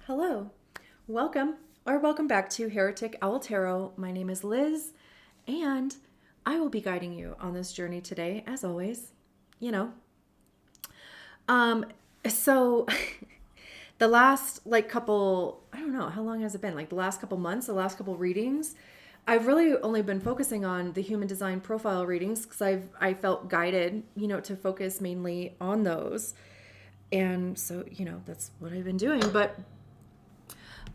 Hello, welcome back to Heretic Owl Tarot. My name is Liz, and I will be guiding you on this journey today, as always. You know, um, so the last couple, I don't know, how long has it been? Like the last couple months, the last couple readings, I've really only been focusing on the human design profile readings because I felt guided, to focus mainly on those. And so, that's what I've been doing. But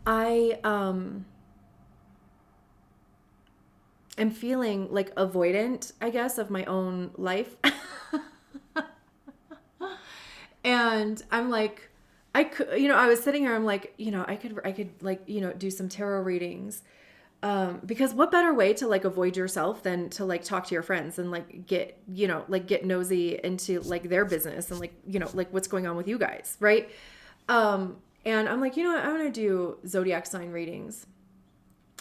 I am feeling like avoidant, I guess, of my own life. And I'm like, I could, I was sitting here, I'm like, I could like, do some tarot readings. Because what better way to like avoid yourself than to like talk to your friends and like get nosy into like their business and like, like what's going on with you guys. Right. And I'm like, what? I want to do zodiac sign readings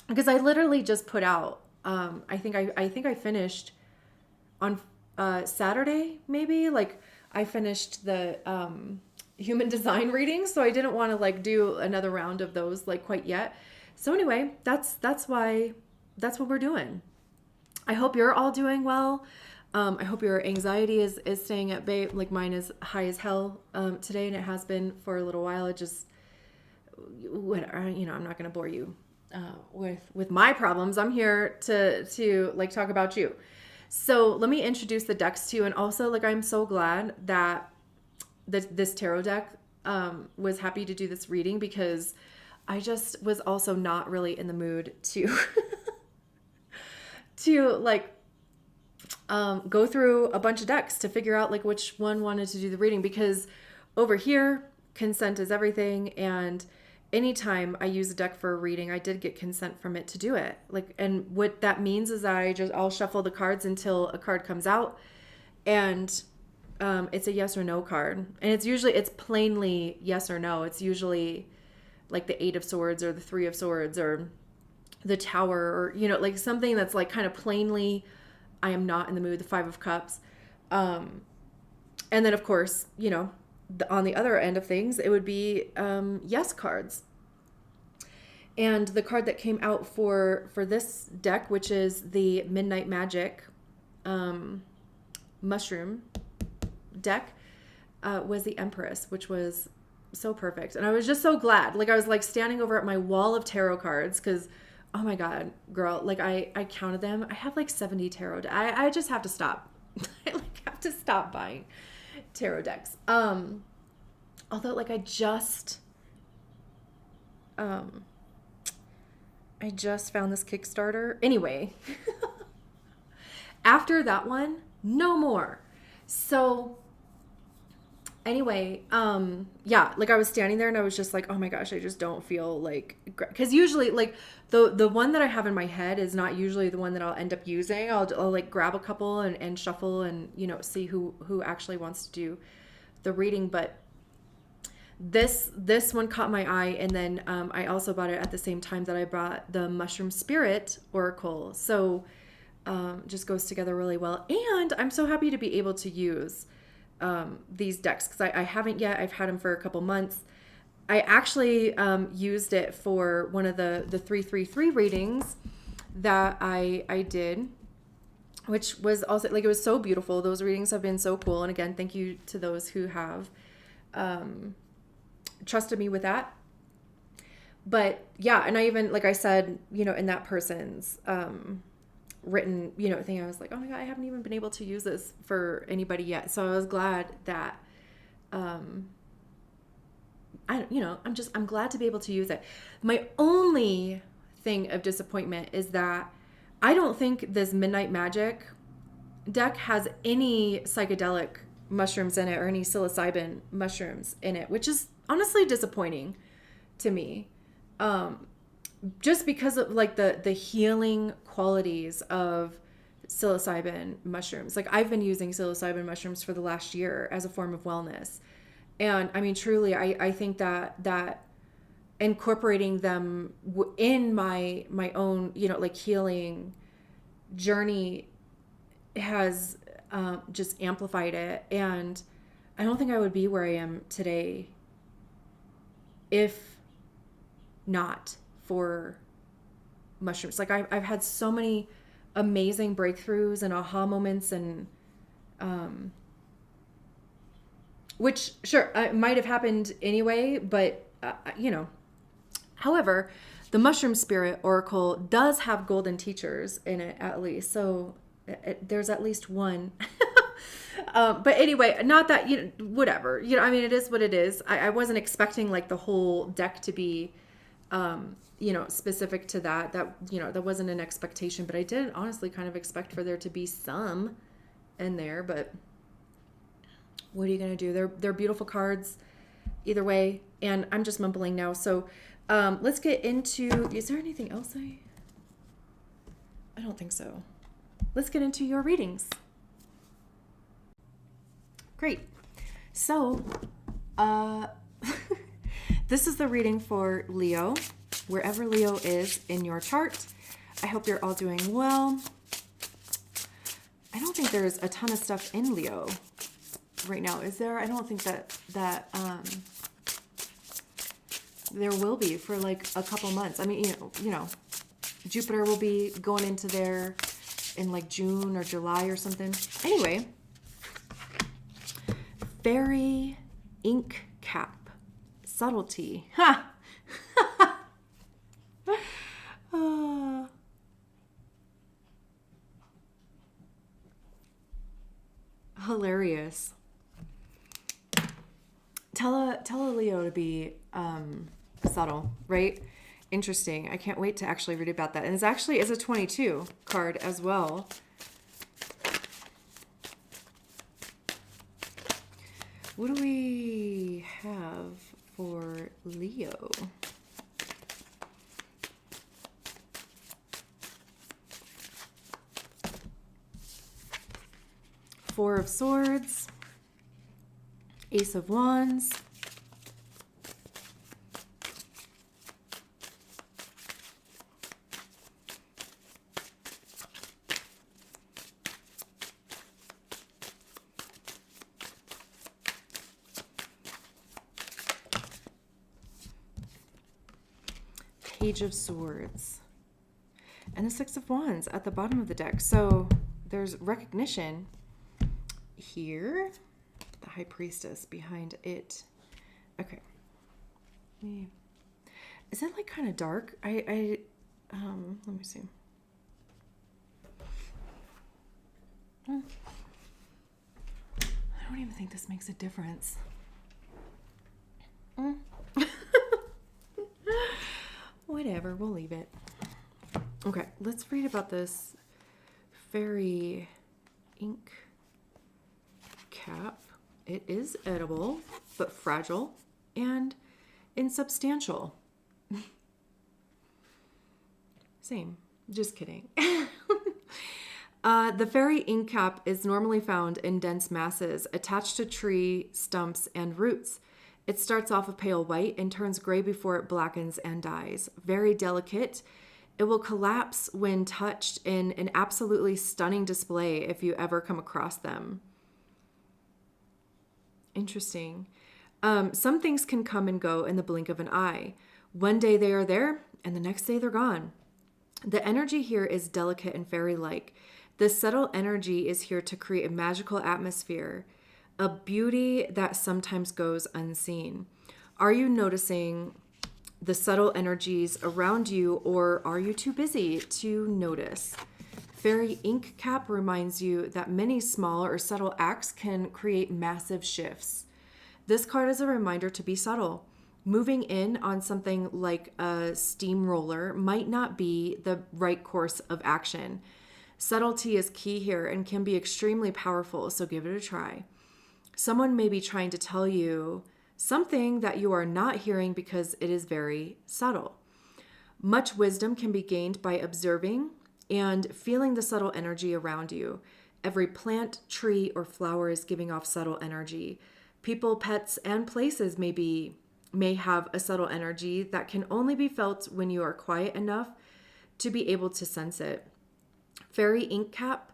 because I literally just put out, I think I finished on Saturday, maybe like I finished the human design readings. So I didn't want to like do another round of those like quite yet. So anyway, that's what we're doing. I hope you're all doing well. I hope your anxiety is staying at bay. Like mine is high as hell today, and it has been for a little while. It just, I'm not going to bore you with my problems. I'm here to like talk about you. So let me introduce the decks to you, and also like I'm so glad that this tarot deck was happy to do this reading because I just was also not really in the mood to to like go through a bunch of decks to figure out like which one wanted to do the reading, because over here consent is everything, and anytime I use a deck for a reading, I did get consent from it to do it. Like, and what that means is I'll shuffle the cards until a card comes out, and it's a yes or no card, and it's plainly yes or no. It's usually like the Eight of Swords or the Three of Swords or the Tower, or like something that's like kind of plainly I am not in the mood, the Five of Cups. And then of course, on the other end of things, it would be yes cards. And the card that came out for this deck, which is the Midnight Magic mushroom deck, was the Empress, which was so perfect. And I was just so glad. Like I was like standing over at my wall of tarot cards because, oh my God, girl, like I counted them. I have like 70 tarot. I just have to stop. I like have to stop buying tarot decks. Although like I just found this Kickstarter. Anyway, after that one, no more. So anyway, yeah, like I was standing there and I was just like, oh my gosh, I just don't feel like, because usually like the one that I have in my head is not usually the one that I'll end up using. I'll like grab a couple and shuffle and, see who actually wants to do the reading. But this one caught my eye. And then I also bought it at the same time that I bought the Mushroom Spirit Oracle. So just goes together really well. And I'm so happy to be able to use these decks because I haven't yet. I've had them for a couple months. I actually used it for one of the 333 readings that I did, which was also like, it was so beautiful. Those readings have been so cool. And again, thank you to those who have trusted me with that. But yeah, and I even, like I said, in that person's written, thing, I was like, oh my God, I haven't even been able to use this for anybody yet. So I was glad that, I'm glad to be able to use it. My only thing of disappointment is that I don't think this Midnight Magic deck has any psychedelic mushrooms in it or any psilocybin mushrooms in it, which is honestly disappointing to me. Just because of like the healing qualities of psilocybin mushrooms. Like I've been using psilocybin mushrooms for the last year as a form of wellness. And I mean, truly, I think that incorporating them in my own, like healing journey has just amplified it. And I don't think I would be where I am today if not for mushrooms. Like I've had so many amazing breakthroughs and aha moments, and which sure it might have happened anyway, but however, the mushroom spirit oracle does have golden teachers in it, at least. So there's at least one. But anyway, not that, whatever, I mean, it is what it is. I wasn't expecting like the whole deck to be, specific to that, that wasn't an expectation, but I did honestly kind of expect for there to be some in there, but what are you going to do? They're beautiful cards either way. And I'm just mumbling now. So, let's get into, is there anything else I don't think so. Let's get into your readings. Great. So, this is the reading for Leo, wherever Leo is in your chart. I hope you're all doing well. I don't think there's a ton of stuff in Leo right now, is there? I don't think that there will be for like a couple months. I mean, Jupiter will be going into there in like June or July or something. Anyway, Fairy Ink Cap, Subtlety. Ha! Hilarious. Tell a Leo to be subtle, right? Interesting. I can't wait to actually read about that. And it's a 22 card as well. What do we have for Leo? Four of Swords, Ace of Wands, Page of Swords, and the Six of Wands at the bottom of the deck. So there's recognition here, the High Priestess behind it. Okay. Is it like kind of dark? Let me see. I don't even think this makes a difference. Whatever, we'll leave it. Okay, let's read about this Fairy Ink Cap. It is edible, but fragile and insubstantial. Same, just kidding. The fairy ink cap is normally found in dense masses attached to tree stumps and roots. It starts off a pale white and turns gray before it blackens and dies. Very delicate. It will collapse when touched in an absolutely stunning display if you ever come across them. Interesting. Some things can come and go in the blink of an eye. One day they are there, and the next day they're gone. The energy here is delicate and fairy-like. This subtle energy is here to create a magical atmosphere, a beauty that sometimes goes unseen. Are you noticing the subtle energies around you, or are you too busy to notice? Fairy Ink Cap reminds you that many small or subtle acts can create massive shifts. This card is a reminder to be subtle. Moving in on something like a steamroller might not be the right course of action. Subtlety is key here and can be extremely powerful, so give it a try. Someone may be trying to tell you something that you are not hearing because it is very subtle. Much wisdom can be gained by observing and feeling the subtle energy around you. Every plant, tree, or flower is giving off subtle energy. People, pets, and places may have a subtle energy that can only be felt when you are quiet enough to be able to sense it. Fairy Ink Cap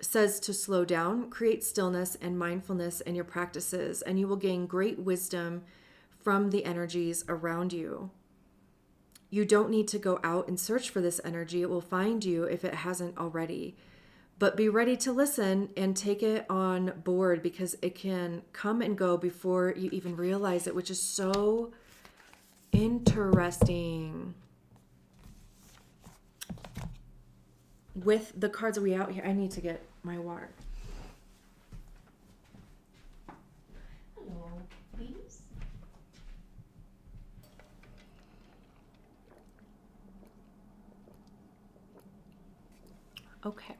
says to slow down, create stillness and mindfulness in your practices, and you will gain great wisdom from the energies around you. You don't need to go out and search for this energy. It will find you if it hasn't already. But be ready to listen and take it on board because it can come and go before you even realize it, which is so interesting. With the cards we out here, I need to get my water. Hello, please. Okay.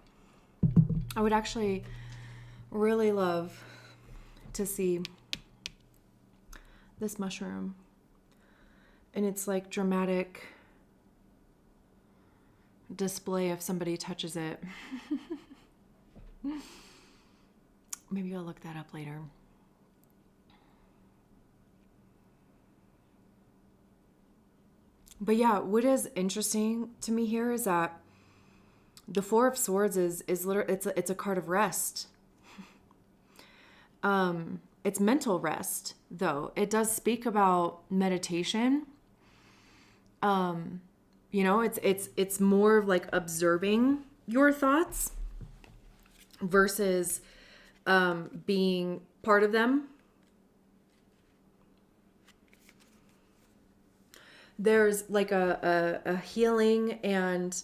I would actually really love to see this mushroom. And it's like dramatic display if somebody touches it. Maybe I'll look that up later. But yeah, what is interesting to me here is that the Four of Swords is literally it's a card of rest. It's mental rest, though. It does speak about meditation. It's more of like observing your thoughts versus being part of them. There's like a healing and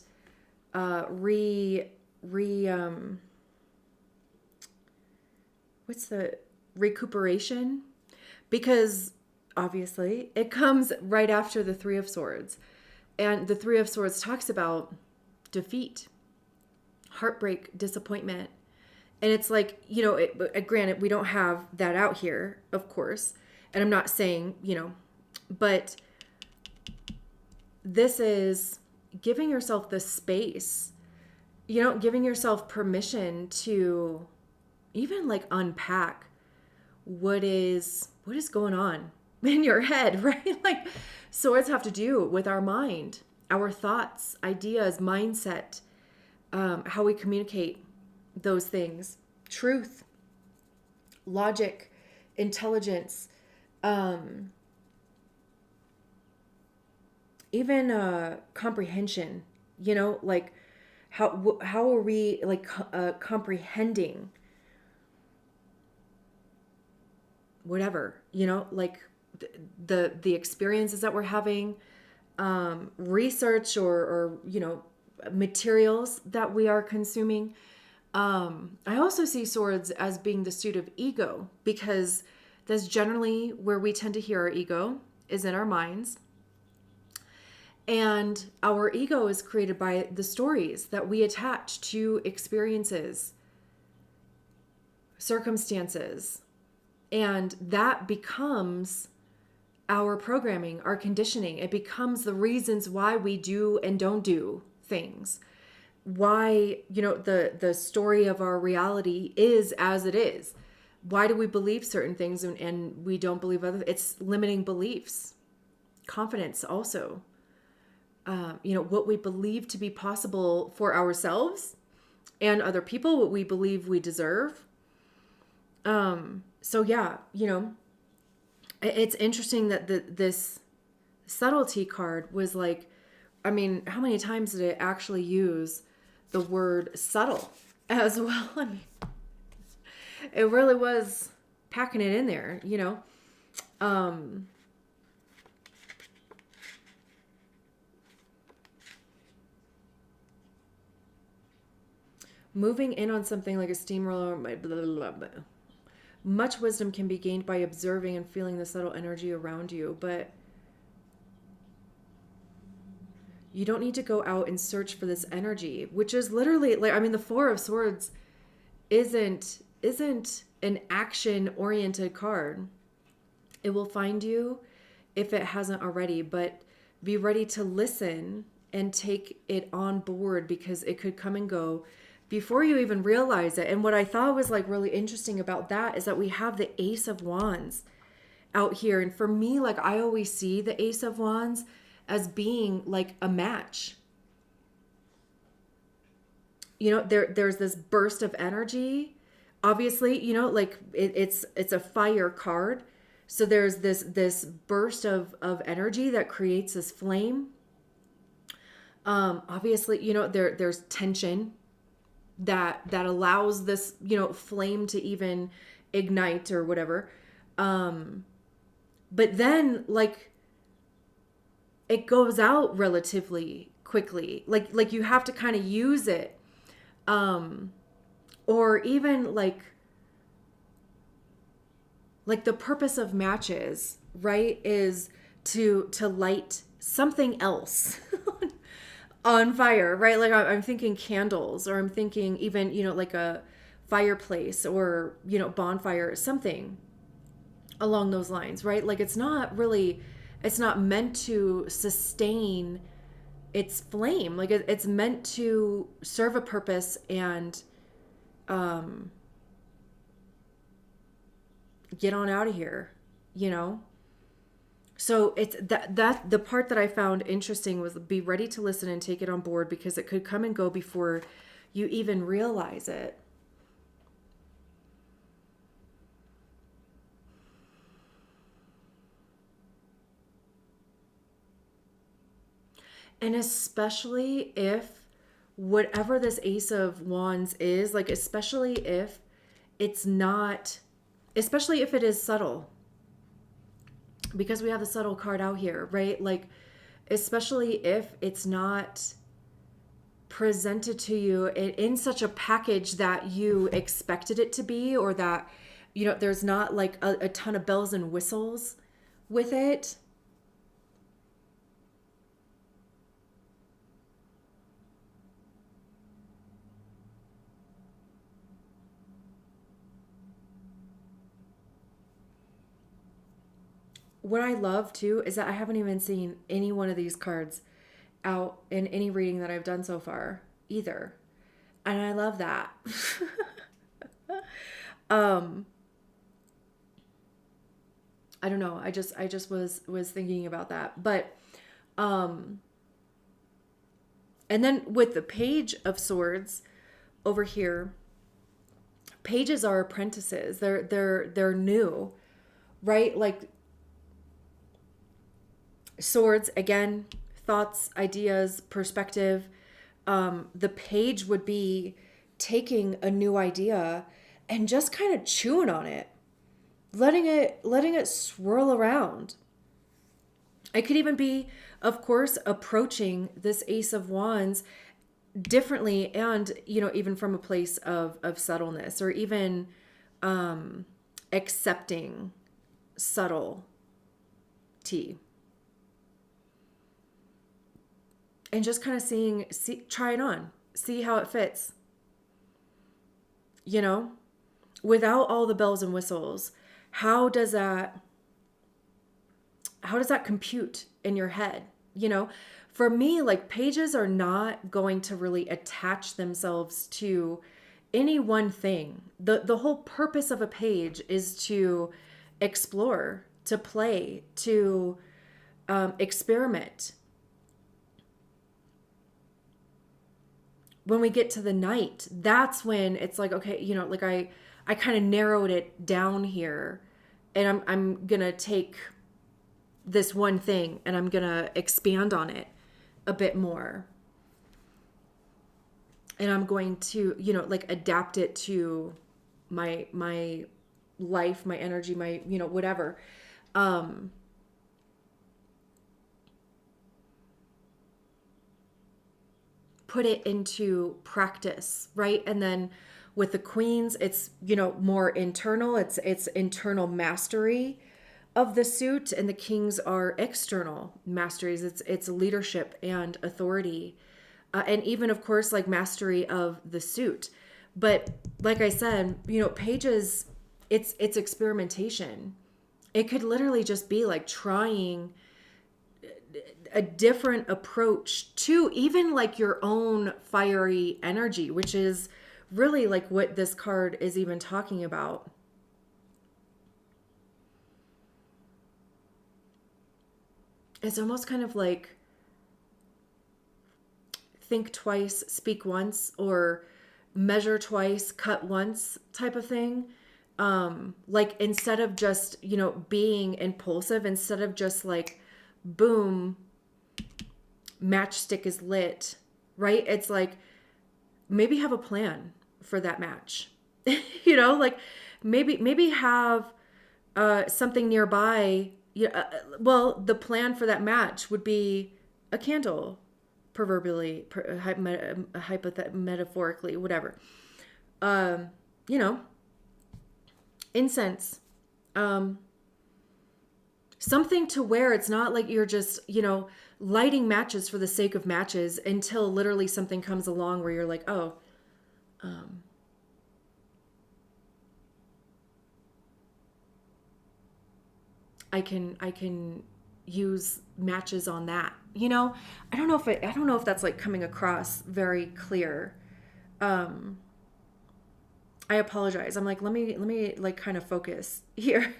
what's the recuperation? Because obviously it comes right after the Three of Swords. And the Three of Swords talks about defeat, heartbreak, disappointment. And it's like, granted, we don't have that out here, of course. And I'm not saying, but this is giving yourself the space, giving yourself permission to even like unpack what is going on in your head, right? Like swords have to do with our mind, our thoughts, ideas, mindset, how we communicate those things, truth, logic, intelligence, even comprehension, like how are we like comprehending whatever, like the experiences that we're having, research or materials that we are consuming. I also see swords as being the suit of ego, because that's generally where we tend to hear our ego is in our minds. And our ego is created by the stories that we attach to experiences, circumstances, and that becomes our programming, our conditioning. It becomes the reasons why we do and don't do things. Why, the story of our reality is as it is. Why do we believe certain things and we don't believe other? It's limiting beliefs. Confidence also. What we believe to be possible for ourselves and other people, what we believe we deserve. So yeah, it's interesting that this subtlety card was like, how many times did it actually use the word subtle as well? It really was packing it in there, moving in on something like a steamroller, blah, blah, blah, blah. Much wisdom can be gained by observing and feeling the subtle energy around you, but you don't need to go out and search for this energy, which is literally like, the Four of Swords isn't an action-oriented card. It will find you if it hasn't already, but be ready to listen and take it on board because it could come and go before you even realize it. And what I thought was like really interesting about that is that we have the Ace of Wands out here. And for me, like I always see the Ace of Wands as being like a match. There's this burst of energy. Obviously, like it's a fire card. So there's this burst of energy that creates this flame Obviously, there's tension that allows this, flame to even ignite or whatever. But then like it goes out relatively quickly. Like you have to kind of use it. Or even like the purpose of matches, right, is to light something else on fire, right? Like I'm thinking candles, or I'm thinking even, like a fireplace, or, bonfire, something along those lines, right? Like it's not meant to sustain its flame. Like it's meant to serve a purpose and get on out of here, you know? So it's that the part that I found interesting was be ready to listen and take it on board, because it could come and go before you even realize it. And especially if whatever this Ace of Wands is, like, especially if it's not, especially if it is subtle, because we have the subtle card out here, right? Like, especially if it's not presented to you in such a package that you expected it to be, or that, there's not like a ton of bells and whistles with it. What I love too is that I haven't even seen any one of these cards out in any reading that I've done so far either. And I love that. um I don't know. I just was thinking about that. But and then with the Page of Swords over here, pages are apprentices. They're new, right? Like, swords, again, thoughts, ideas, perspective. The page would be taking a new idea and just kind of chewing on it, letting it swirl around. It could even be, of course, approaching this Ace of Wands differently, and, even from a place of subtleness, or even accepting subtlety. And just kind of try it on, see how it fits, without all the bells and whistles. How does that compute in your head? For me, like, pages are not going to really attach themselves to any one thing. The whole purpose of a page is to explore, to play, to experiment. When we get to the Knight, that's when it's like, okay, like I kind of narrowed it down here, and I'm gonna take this one thing and I'm gonna expand on it a bit more, and I'm going to, like, adapt it to my life, my energy, my, whatever. Put it into practice, right? And then with the Queens, it's, more internal. It's internal mastery of the suit, and the Kings are external masteries. It's leadership and authority, and even, of course, like, mastery of the suit. But like I said, pages, it's experimentation. It could literally just be like trying a different approach to even like your own fiery energy, which is really like what this card is even talking about. It's almost kind of like think twice, speak once, or measure twice, cut once type of thing. Like, instead of just, being impulsive, instead of just like, boom, matchstick is lit, right? It's like, maybe have a plan for that match. You know, like maybe have something nearby. Well, the plan for that match would be a candle, proverbially, metaphorically, whatever. You know, incense. Something to where it's not like you're just, lighting matches for the sake of matches until literally something comes along where you're like, oh, I can use matches on that. I don't know if that's like coming across very clear. I apologize. I'm like, let me like kind of focus here.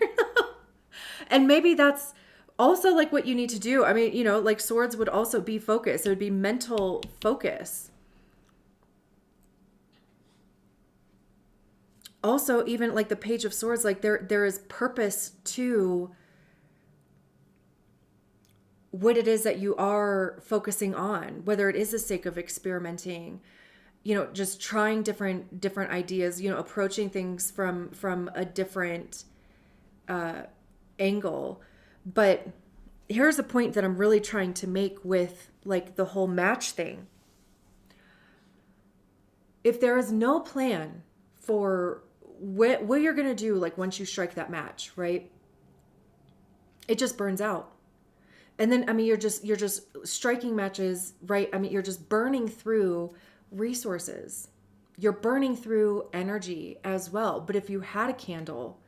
And maybe that's also like what you need to do. I mean, like swords would also be focus. It would be mental focus. Also, even like the Page of Swords, like there is purpose to what it is that you are focusing on, whether it is the sake of experimenting, just trying different ideas, approaching things from a different angle. But here's a point that I'm really trying to make with like the whole match thing. If there is no plan for what you're going to do, like once you strike that match, right? It just burns out. And then, I mean, you're just striking matches, right? I mean, you're just burning through resources. You're burning through energy as well. But if you had a candle,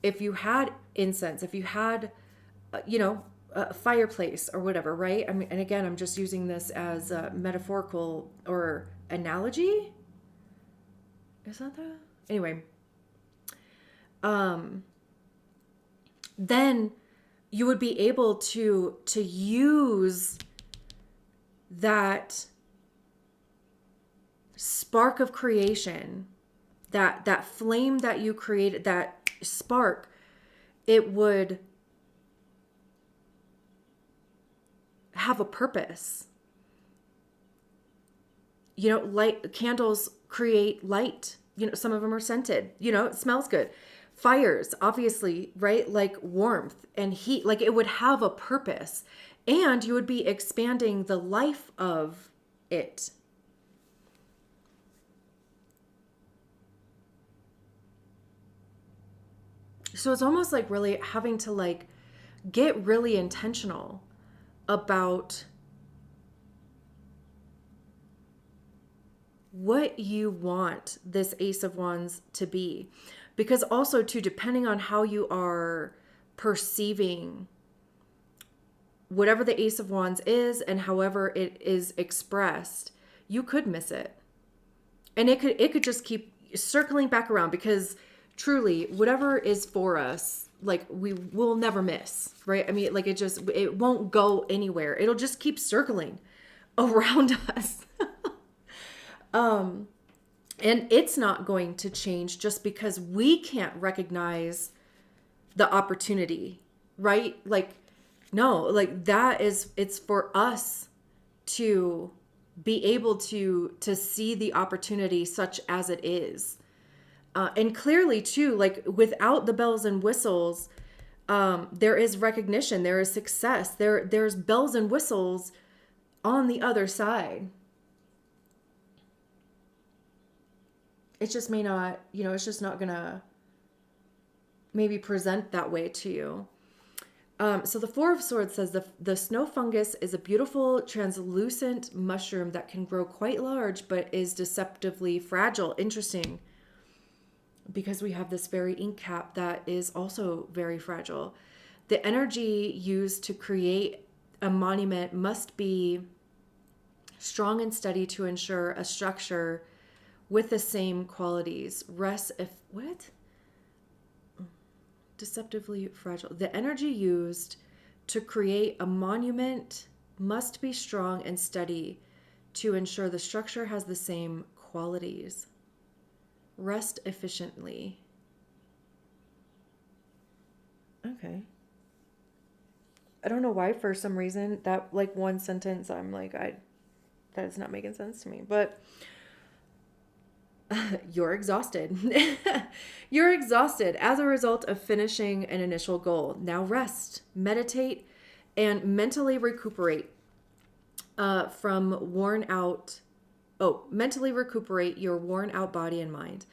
if you had incense, if you had, a fireplace or whatever, right? I mean, and again, I'm just using this as a metaphorical or analogy. Is that the? Anyway. Then you would be able to use that spark of creation, that flame that you created, that spark, it would have a purpose. Light candles create light. Some of them are scented. It smells good. Fires, obviously, right? Like warmth and heat, like it would have a purpose, and you would be expanding the life of it. So it's almost like really having to like get really intentional about what you want this Ace of Wands to be. Because also too, depending on how you are perceiving whatever the Ace of Wands is and however it is expressed, you could miss it. And it could just keep circling back around, because truly whatever is for us, like we will never miss, right? I mean, like it won't go anywhere. It'll just keep circling around us. And it's not going to change just because we can't recognize the opportunity, right? Like, no, like it's for us to be able to see the opportunity such as it is. And clearly too, like without the bells and whistles, there is recognition, there is success, there's bells and whistles on the other side. It just may not, it's just not gonna maybe present that way to you. So the Four of Swords says the snow fungus is a beautiful translucent mushroom that can grow quite large, but is deceptively fragile. Interesting, because we have this fairy ink cap that is also very fragile. The energy used to create a monument must be strong and steady to ensure a structure with the same qualities. Deceptively fragile. The energy used to create a monument must be strong and steady to ensure the structure has the same qualities. Rest efficiently. Okay. I don't know why, for some reason, that like one sentence, I'm like, that is not making sense to me. But you're exhausted. You're exhausted as a result of finishing an initial goal. Now rest, meditate, and mentally recuperate from worn out. Oh, mentally recuperate your worn out body and mind.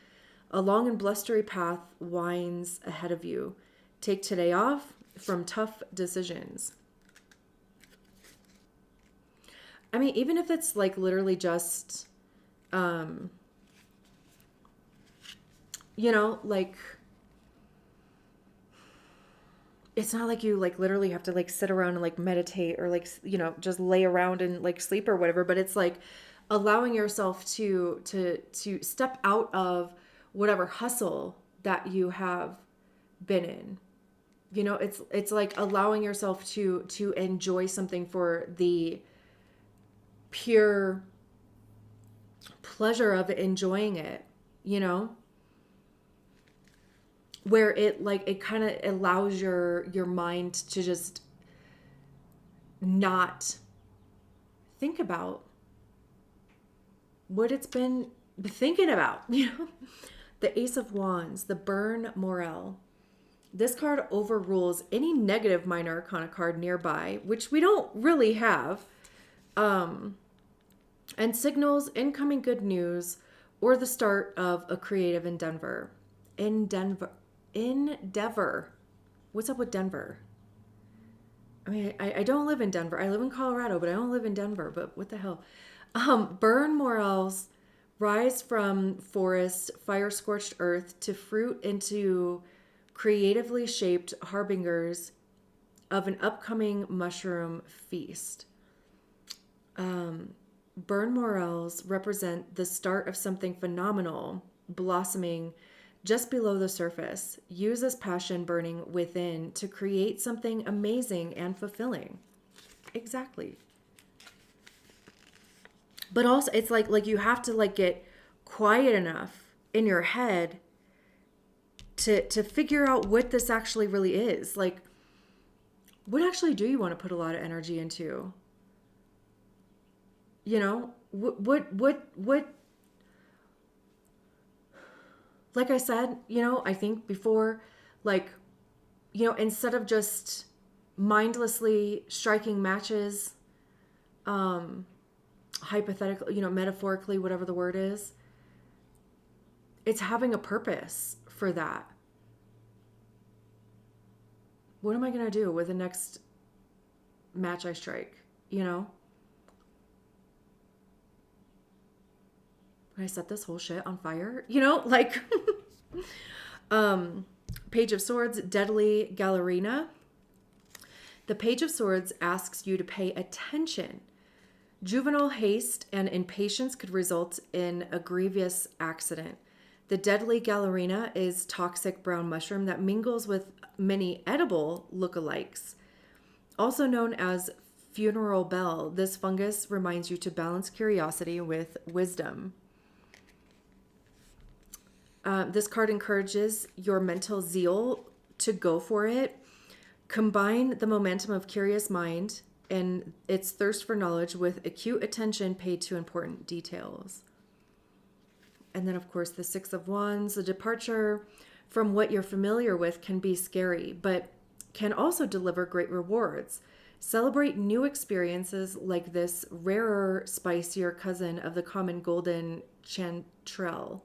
A long and blustery path winds ahead of you. Take today off from tough decisions. I mean, even if it's like literally just, like, it's not like you like literally have to like sit around and like meditate or like, just lay around and like sleep or whatever, but it's like allowing yourself to step out of whatever hustle that you have been in. It's like allowing yourself to enjoy something for the pure pleasure of enjoying it, where it kind of allows your mind to just not think about what it's been thinking about. The Ace of Wands, the Burn Morel. This card overrules any negative minor arcana card nearby, which we don't really have, and signals incoming good news or the start of a creative endeavor. Endeavor. What's up with Denver? I mean, I don't live in Denver. I live in Colorado, but I don't live in Denver. But what the hell? Burn morels rise from forest, fire-scorched earth to fruit into creatively shaped harbingers of an upcoming mushroom feast. Burn morels represent the start of something phenomenal blossoming just below the surface. Use this passion burning within to create something amazing and fulfilling. Exactly. But also it's like you have to like get quiet enough in your head to figure out what this actually really is. Like, what actually do you want to put a lot of energy into? What like I said, I think before, like, instead of just mindlessly striking matches, hypothetically, metaphorically, whatever the word is, it's having a purpose for that. What am I going to do with the next match I strike? Can I set this whole shit on fire? Like, Page of Swords, Deadly Gallerina. The Page of Swords asks you to pay attention. Juvenile haste and impatience could result in a grievous accident. The Deadly Gallerina is toxic brown mushroom that mingles with many edible lookalikes. Also known as funeral bell, this fungus reminds you to balance curiosity with wisdom. This card encourages your mental zeal to go for it. Combine the momentum of curious mind and its thirst for knowledge with acute attention paid to important details. And then, of course, the Six of Wands, the departure from what you're familiar with can be scary, but can also deliver great rewards. Celebrate new experiences like this rarer, spicier cousin of the common golden chanterelle.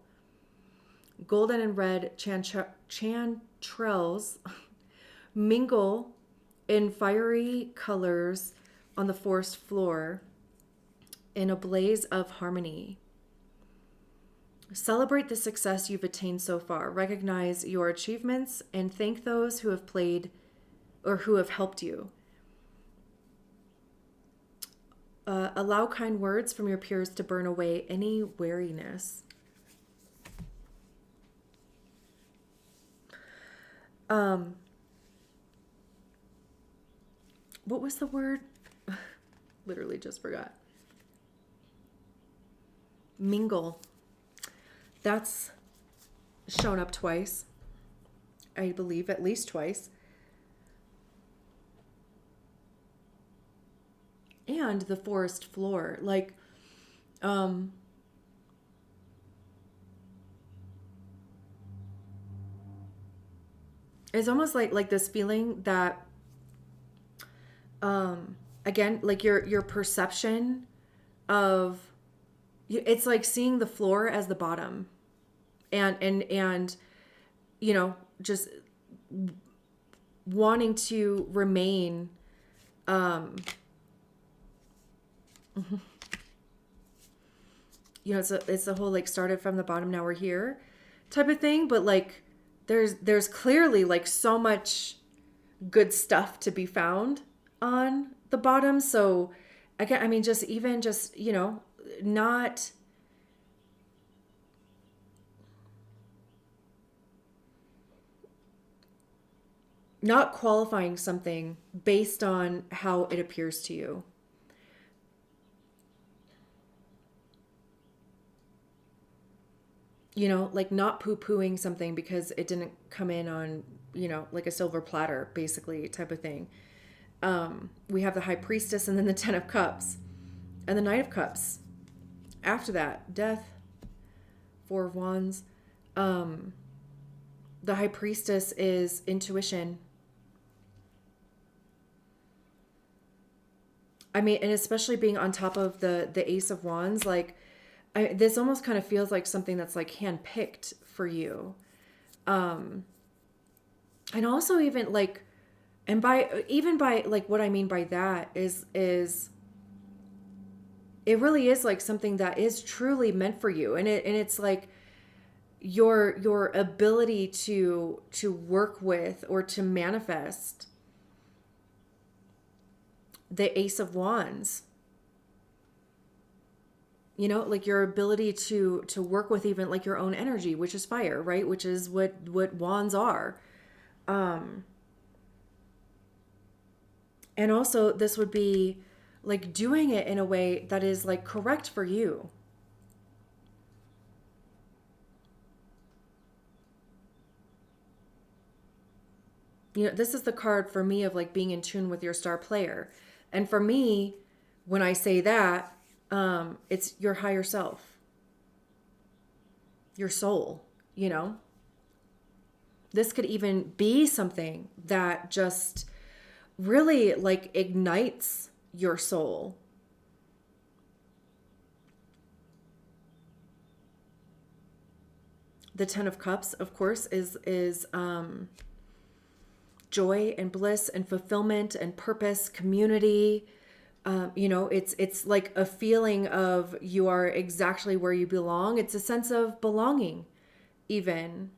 Golden and red chanterelles mingle in fiery colors on the forest floor in a blaze of harmony. Celebrate the success you've attained so far. Recognize your achievements and thank those who have played or who have helped you. Allow kind words from your peers to burn away any wariness. What was the word? Literally just forgot. Mingle. That's shown up twice. I believe at least twice. and the forest floor. Like, it's almost like this feeling that, again, like your perception of, it's like seeing the floor as the bottom, and just wanting to remain, it's the whole like started from the bottom, now we're here type of thing. But like there's clearly like so much good stuff to be found on the bottom. So again, I mean, just even just, not qualifying something based on how it appears to you. Like not poo-pooing something because it didn't come in on, like a silver platter, basically, type of thing. We have the High Priestess, and then the Ten of Cups and the Knight of Cups. After that, Death, Four of Wands. The High Priestess is intuition. I mean, and especially being on top of the Ace of Wands, like, this almost kind of feels like something that's like handpicked for you. And also even like, and by like, what I mean by that is it really is like something that is truly meant for you. And it's like your ability to work with or to manifest the Ace of Wands. Like your ability to work with even like your own energy, which is fire, right? Which is what wands are. And also this would be like doing it in a way that is like correct for you. This is the card for me of like being in tune with your star player. And for me, when I say that, it's your higher self, your soul. This could even be something that just really like ignites your soul. The Ten of Cups, of course, is joy and bliss and fulfillment and purpose, community. It's like a feeling of you are exactly where you belong. It's a sense of belonging, even.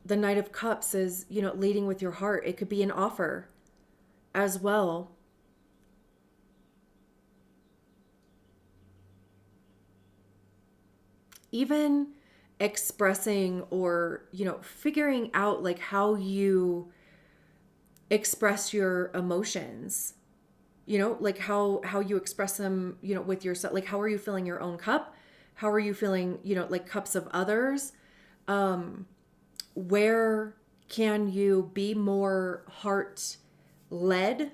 The Knight of Cups is, leading with your heart. It could be an offer as well. Even expressing or, figuring out like how you express your emotions, like how you express them, with yourself. Like, how are you filling your own cup? How are you filling, like cups of others? Where can you be more heart led?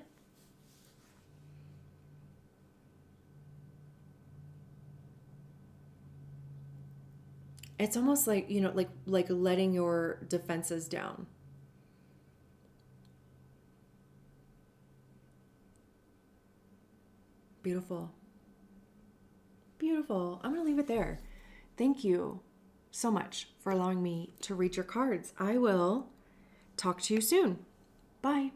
It's almost like, like letting your defenses down. Beautiful. Beautiful. I'm going to leave it there. Thank you so much for allowing me to read your cards. I will talk to you soon. Bye.